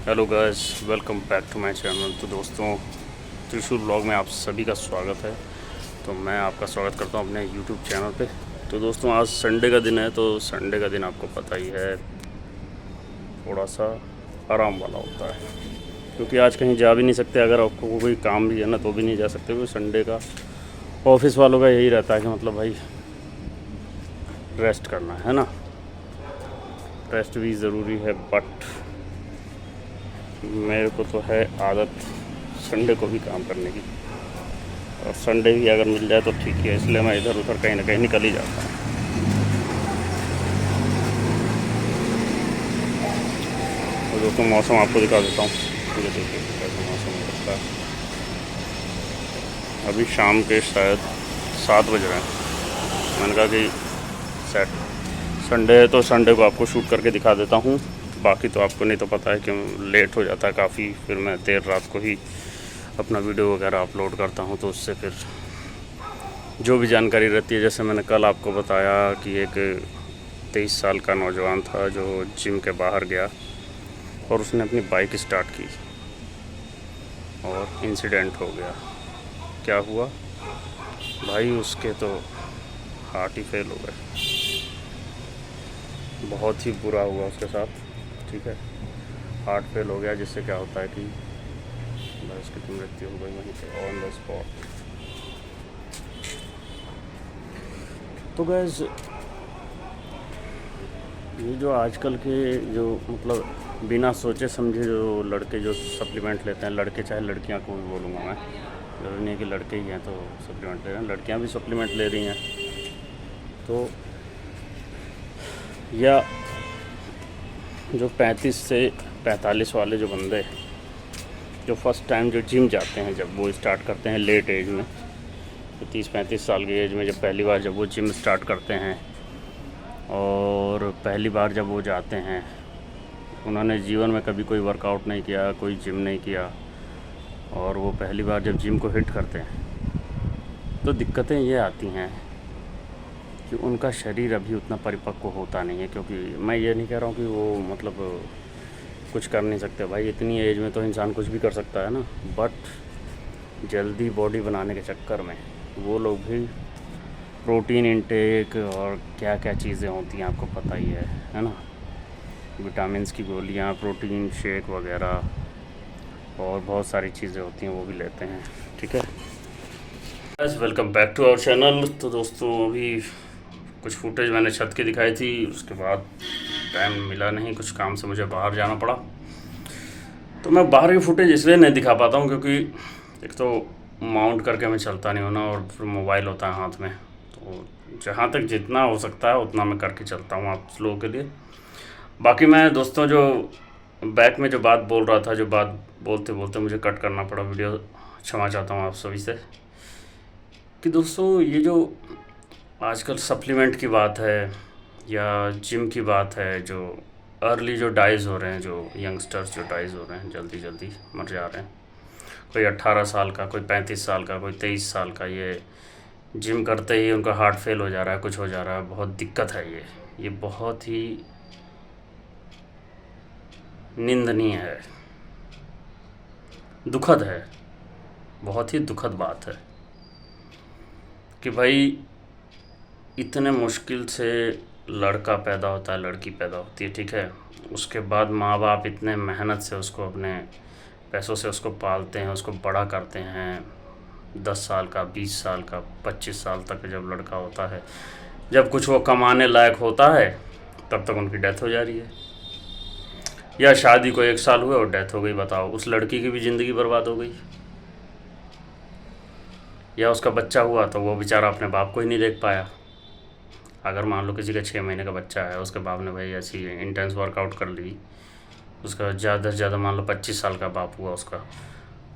Hello guys, welcome back to my channel. तो दोस्तों, त्रिशूल ब्लॉग में आप सभी का स्वागत है। तो मैं आपका स्वागत करता हूं अपने यूट्यूब चैनल पे। तो दोस्तों, आज संडे का दिन है। तो संडे का दिन आपको पता ही है, थोड़ा सा आराम वाला होता है, क्योंकि आज कहीं जा भी नहीं सकते। अगर आपको कोई काम भी है ना, तो भी नहीं जा सकते, क्योंकि संडे का ऑफिस वालों का यही रहता है कि मतलब भाई रेस्ट करना है ना। रेस्ट भी ज़रूरी है, बट मेरे को तो है आदत संडे को भी काम करने की, और संडे भी अगर मिल जाए तो ठीक है। इसलिए मैं इधर उधर कहीं ना कहीं निकल ही जाता हूँ। तो दोस्तों, मौसम आपको दिखा देता हूँ। ये देखिए कैसा मौसम हो रखा है। अभी शाम के शायद 7 बज रहे हैं। मैंने कहा कि सेट संडे है तो संडे को आपको शूट करके दिखा देता हूँ। बाकी तो आपको नहीं तो पता है कि लेट हो जाता है काफ़ी, फिर मैं देर रात को ही अपना वीडियो वगैरह अपलोड करता हूँ। तो उससे फिर जो भी जानकारी रहती है, जैसे मैंने कल आपको बताया कि एक 23 साल का नौजवान था जो जिम के बाहर गया और उसने अपनी बाइक स्टार्ट की और इंसिडेंट हो गया। क्या हुआ भाई, उसके तो हार्ट ही फेल हो गए। बहुत ही बुरा हुआ उसके साथ, ठीक है। हार्ट फेल हो गया, जिससे क्या होता है कि भाई उसकी तो मृत्यु हो गई वहीं पे ऑन द स्पॉट। तो गैस, ये जो आजकल के जो मतलब बिना सोचे समझे जो लड़के जो सप्लीमेंट लेते हैं, लड़के चाहे लड़कियां को भी बोलूँगा मैं, ज़रूरी नहीं कि लड़के ही हैं तो सप्लीमेंट ले रहे हैं, लड़कियां भी सप्लीमेंट ले रही हैं। तो या जो 35 से 45 वाले जो बंदे जो फर्स्ट टाइम जो जिम जाते हैं, जब वो स्टार्ट करते हैं लेट एज में, तो 30-35 साल की एज में जब पहली बार जब वो जिम स्टार्ट करते हैं, और पहली बार जब वो जाते हैं, उन्होंने जीवन में कभी कोई वर्कआउट नहीं किया, कोई जिम नहीं किया, और वो पहली बार जब जिम को हिट करते हैं, तो दिक्कतें ये आती हैं कि उनका शरीर अभी उतना परिपक्व होता नहीं है। क्योंकि मैं ये नहीं कह रहा हूँ कि वो मतलब कुछ कर नहीं सकते, भाई इतनी एज में तो इंसान कुछ भी कर सकता है ना, बट जल्दी बॉडी बनाने के चक्कर में वो लोग भी प्रोटीन इनटेक और क्या क्या चीज़ें होती हैं आपको पता ही है ना। विटामिन्स की गोलियाँ, प्रोटीन शेक वगैरह और बहुत सारी चीज़ें होती हैं, वो भी लेते हैं, ठीक है। बस welcome back to our channel. तो दोस्तों, अभी कुछ फुटेज मैंने छत की दिखाई थी, उसके बाद टाइम मिला नहीं, कुछ काम से मुझे बाहर जाना पड़ा। तो मैं बाहर की फुटेज इसलिए नहीं दिखा पाता हूँ क्योंकि एक तो माउंट करके मैं चलता नहीं हूँ ना, और फिर मोबाइल होता है हाथ में। तो जहाँ तक जितना हो सकता है उतना मैं करके चलता हूँ आप लोगों के लिए। बाकी मैं दोस्तों जो बैक में जो बात बोल रहा था, जो बात बोलते बोलते मुझे कट करना पड़ा वीडियो, क्षमा चाहता हूँ आप सभी से। कि दोस्तों, ये जो आजकल सप्लीमेंट की बात है या जिम की बात है, जो अर्ली जो डाइज़ हो रहे हैं, जो यंगस्टर्स जो डाइज़ हो रहे हैं, जल्दी जल्दी मर जा रहे हैं, कोई 18 साल का, कोई 35 साल का, कोई 23 साल का, ये जिम करते ही उनका हार्ट फेल हो जा रहा है, कुछ हो जा रहा है। बहुत दिक्कत है ये बहुत ही निंदनीय है, दुखद है, बहुत ही दुखद बात है कि भाई इतने मुश्किल से लड़का पैदा होता है, लड़की पैदा होती है, ठीक है। उसके बाद माँ बाप इतने मेहनत से उसको अपने पैसों से उसको पालते हैं, उसको बड़ा करते हैं। 10 साल का, 20 साल का, 25 साल तक जब लड़का होता है, जब कुछ वो कमाने लायक होता है, तब तक उनकी डेथ हो जा रही है। या शादी को 1 साल हुए और डेथ हो गई। बताओ, उस लड़की की भी ज़िंदगी बर्बाद हो गई। या उसका बच्चा हुआ तो वो बेचारा अपने बाप को ही नहीं देख पाया। अगर मान लो किसी का 6 महीने का बच्चा है, उसके बाप ने भाई ऐसी इंटेंस वर्कआउट कर ली, उसका ज़्यादा से ज़्यादा मान लो 25 साल का बाप हुआ उसका,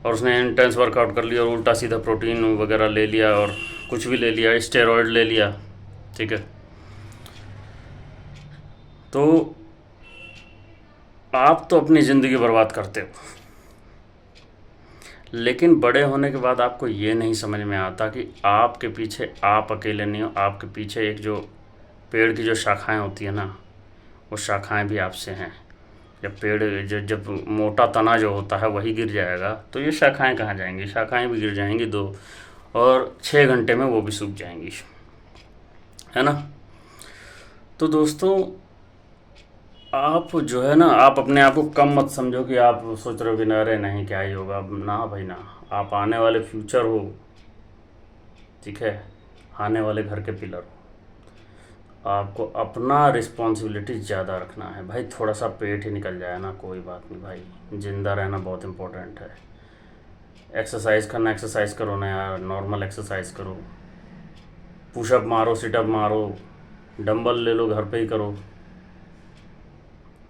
और उसने इंटेंस वर्कआउट कर लिया और उल्टा सीधा प्रोटीन वगैरह ले लिया और कुछ भी ले लिया, स्टेरॉयड ले लिया, ठीक है। तो आप तो अपनी ज़िंदगी बर्बाद करते हो, लेकिन बड़े होने के बाद आपको ये नहीं समझ में आता कि आपके पीछे आप अकेले नहीं हो, आपके पीछे एक जो पेड़ की जो शाखाएं होती है ना, वो शाखाएं भी आपसे हैं। जब पेड़ जब मोटा तना जो होता है वही गिर जाएगा तो ये शाखाएं कहाँ जाएंगी, शाखाएं भी गिर जाएंगी दो, और 6 घंटे में वो भी सूख जाएंगी, है ना। तो दोस्तों आप जो है ना, आप अपने आप को कम मत समझो कि आप सोच रहे हो कि ना अरे नहीं क्या ही होगा, ना भाई ना। आप आने वाले फ्यूचर हो, ठीक है, आने वाले घर के पिलर हो। आपको अपना रिस्पॉन्सिबिलिटी ज़्यादा रखना है भाई। थोड़ा सा पेट ही निकल जाए ना कोई बात नहीं भाई, ज़िंदा रहना बहुत इम्पोर्टेंट है। एक्सरसाइज करना, एक्सरसाइज करो ना यार, नॉर्मल एक्सरसाइज करो, पुशअप मारो, सिटअप मारो, डंबल ले लो घर पे ही करो।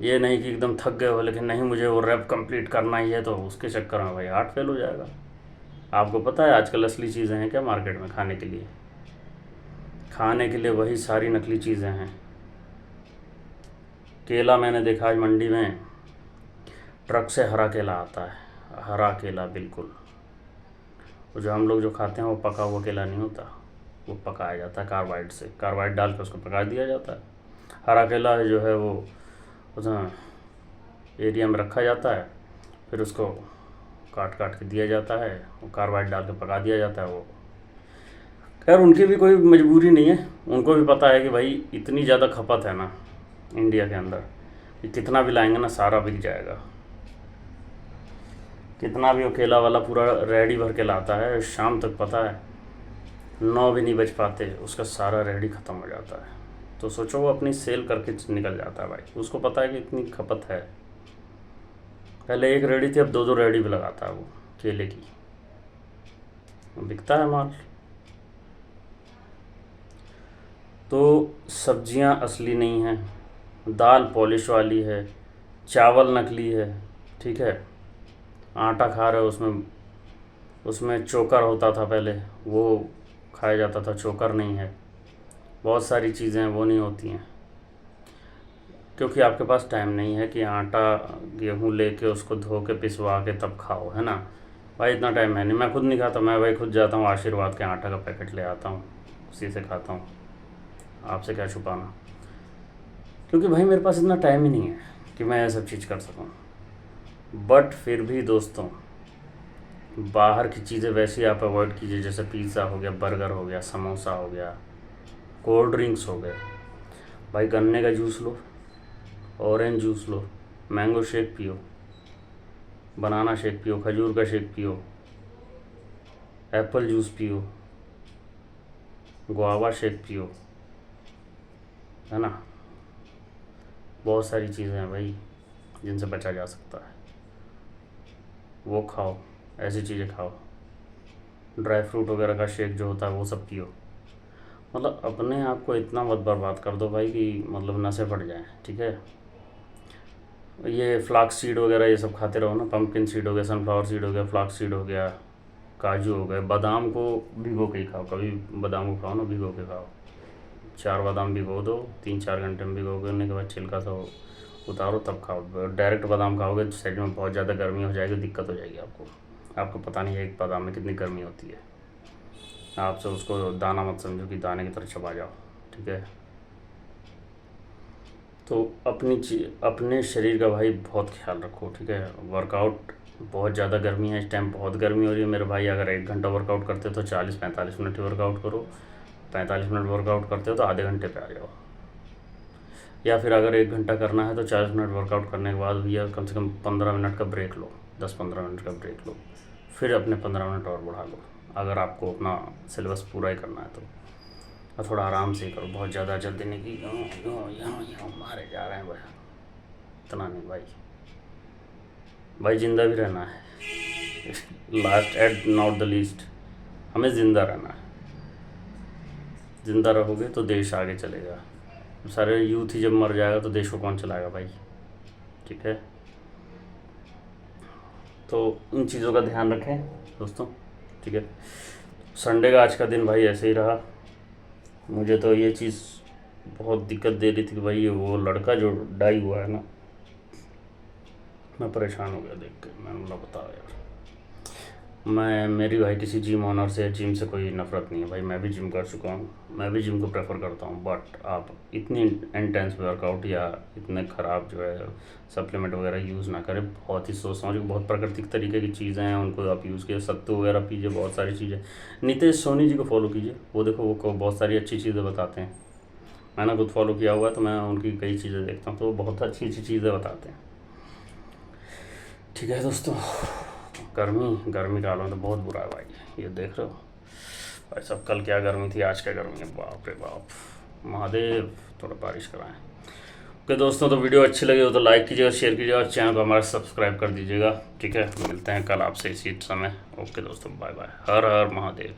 ये नहीं कि एकदम थक गए हो लेकिन नहीं मुझे वो रैप कंप्लीट करना ही है, तो उसके चक्कर में भाई हार्ट फेल हो जाएगा। आपको पता है आजकल असली चीज़ें हैं क्या मार्केट में खाने के लिए? खाने के लिए वही सारी नकली चीज़ें हैं। केला मैंने देखा आज मंडी में, ट्रक से हरा केला आता है, हरा केला बिल्कुल। वो जो हम लोग जो खाते हैं वो पका हुआ केला नहीं होता, वो पकाया जाता है कार्बाइड से, कार्बाइड डाल कर उसको पका दिया जाता है। हरा केला जो है वो उसमें एरिया में रखा जाता है, फिर उसको काट काट के दिया जाता है, वो कार्बाइड डाल के पका दिया जाता है। वो खैर उनकी भी कोई मजबूरी नहीं है, उनको भी पता है कि भाई इतनी ज़्यादा खपत है ना इंडिया के अंदर कि कितना भी लाएंगे ना सारा बिक जाएगा। कितना भी वो केला वाला पूरा रेडी भर के लाता है, शाम तक पता है 9 भी नहीं बज पाते उसका सारा रेडी ख़त्म हो जाता है। तो सोचो वो अपनी सेल करके निकल जाता है भाई, उसको पता है कि इतनी खपत है। पहले एक रेडी थी, अब 2-2 रेडी भी लगाता है वो केले की, बिकता है माल। तो सब्जियां असली नहीं हैं, दाल पॉलिश वाली है, चावल नकली है, ठीक है। आटा खा रहे हो उसमें उसमें चोकर होता था पहले, वो खाया जाता था, चोकर नहीं है। बहुत सारी चीज़ें वो नहीं होती हैं क्योंकि आपके पास टाइम नहीं है कि आटा गेहूँ लेके उसको धो के पिसवा के तब खाओ, है ना भाई। इतना टाइम है नहीं, मैं खुद नहीं खाता। मैं भाई खुद जाता हूँ आशीर्वाद के आटा का पैकेट ले आता हूँ, उसी से खाता हूँ। आपसे क्या छुपाना, क्योंकि भाई मेरे पास इतना टाइम ही नहीं है कि मैं ये सब चीज़ कर सकूँ। बट फिर भी दोस्तों बाहर की चीज़ें वैसी आप अवॉइड कीजिए, जैसे पिज़्ज़ा हो गया, बर्गर हो गया, समोसा हो गया, कोल्ड ड्रिंक्स हो गए। भाई गन्ने का जूस लो, ऑरेंज जूस लो, मैंगो शेक पियो, बनाना शेक पियो, खजूर का शेक पियो, एप्पल जूस पियो, गुआवा शेक पियो, है ना। बहुत सारी चीज़ें हैं भाई जिनसे बचा जा सकता है, वो खाओ, ऐसी चीज़ें खाओ। ड्राई फ्रूट वगैरह का शेक जो होता है वो सब पियो। मतलब अपने आप को इतना मत बर्बाद कर दो भाई कि मतलब नशे पड़ जाएं, ठीक है। ये फ्लाक्स सीड वगैरह ये सब खाते रहो ना, पम्पकिन सीड हो गया, सनफ्लावर सीड हो गया, फ्लाक्स सीड हो गया, काजू हो गए, बादाम को भिगो के ही खाओ। कभी बादाम को खाओ ना भिगो के खाओ। 4 बादाम भिगो दो, 3-4 घंटे में भिगोने के बाद छिलका सा उतारो तब खाओ। डायरेक्ट बादाम खाओगे तो शरीर में बहुत ज़्यादा गर्मी हो जाएगी, दिक्कत हो जाएगी आपको पता नहीं है एक बादाम में कितनी गर्मी होती है। आपसे उसको दाना मत समझो कि दाने की तरह चबा जाओ, ठीक है। तो अपने शरीर का भाई बहुत ख्याल रखो, ठीक है। वर्कआउट, बहुत ज़्यादा गर्मी है इस टाइम, बहुत गर्मी हो रही है मेरे भाई। अगर 1 घंटा वर्कआउट करते हो तो 40-45 मिनट वर्कआउट करो, 45 मिनट वर्कआउट करते हो तो आधे घंटे पे आ जाओ। या फिर अगर 1 घंटा करना है तो 40 मिनट वर्कआउट करने के बाद भैया कम से कम 15 मिनट का ब्रेक लो, 10-15 मिनट का ब्रेक लो, फिर अपने 15 मिनट और बढ़ा लो, अगर आपको अपना सिलेबस पूरा ही करना है तो। और थोड़ा आराम से ही करो, बहुत ज़्यादा जल्दी नहीं कि यहाँ मारे जा रहे हैं भाई, इतना नहीं भाई जिंदा भी रहना है। Last and not the least, हमें ज़िंदा रहना है। ज़िंदा रहोगे तो देश आगे चलेगा। सारे यूथ ही जब मर जाएगा तो देश को कौन चलाएगा भाई, ठीक है। तो इन चीज़ों का ध्यान रखें दोस्तों, ठीक है। संडे का आज का दिन भाई ऐसे ही रहा। मुझे तो ये चीज़ बहुत दिक्कत दे रही थी कि भाई वो लड़का जो डाई हुआ है ना, मैं परेशान हो गया देख के। मैंने बोला बताओ यार, मेरी भाई किसी जिम ओनर से जिम से कोई नफ़रत नहीं है भाई, मैं भी जिम कर चुका हूँ, मैं भी जिम को प्रेफर करता हूँ। बट आप इतनी इंटेंस वर्कआउट या इतने ख़राब जो है सप्लीमेंट वगैरह यूज़ ना करें। बहुत ही सोच समझ के, बहुत प्राकृतिक तरीके की चीज़ें हैं, उनको आप यूज़ कीजिए। सत्तू वगैरह पीजिए, बहुत सारी चीज़ें। नितेश सोनी जी को फॉलो कीजिए, वो देखो वो बहुत सारी अच्छी चीज़ें बताते हैं। मैंने खुद फॉलो किया हुआ है, तो मैं उनकी कई चीज़ें देखता हूँ, तो वो बहुत अच्छी अच्छी चीज़ें बताते हैं। ठीक है दोस्तों, गर्मी का हालत तो बहुत बुरा है भाई, ये देख रहे हो भाई सब। कल क्या गर्मी थी, आज क्या गर्मी है, बाप रे बाप। महादेव थोड़ा बारिश कराएं। ओके दोस्तों, तो वीडियो अच्छी लगी हो तो लाइक कीजिएगा, शेयर कीजिएगा, और चैनल को हमारा सब्सक्राइब कर दीजिएगा। ठीक है, मिलते हैं कल आपसे इसी समय। ओके दोस्तों, बाय बाय, हर हर महादेव।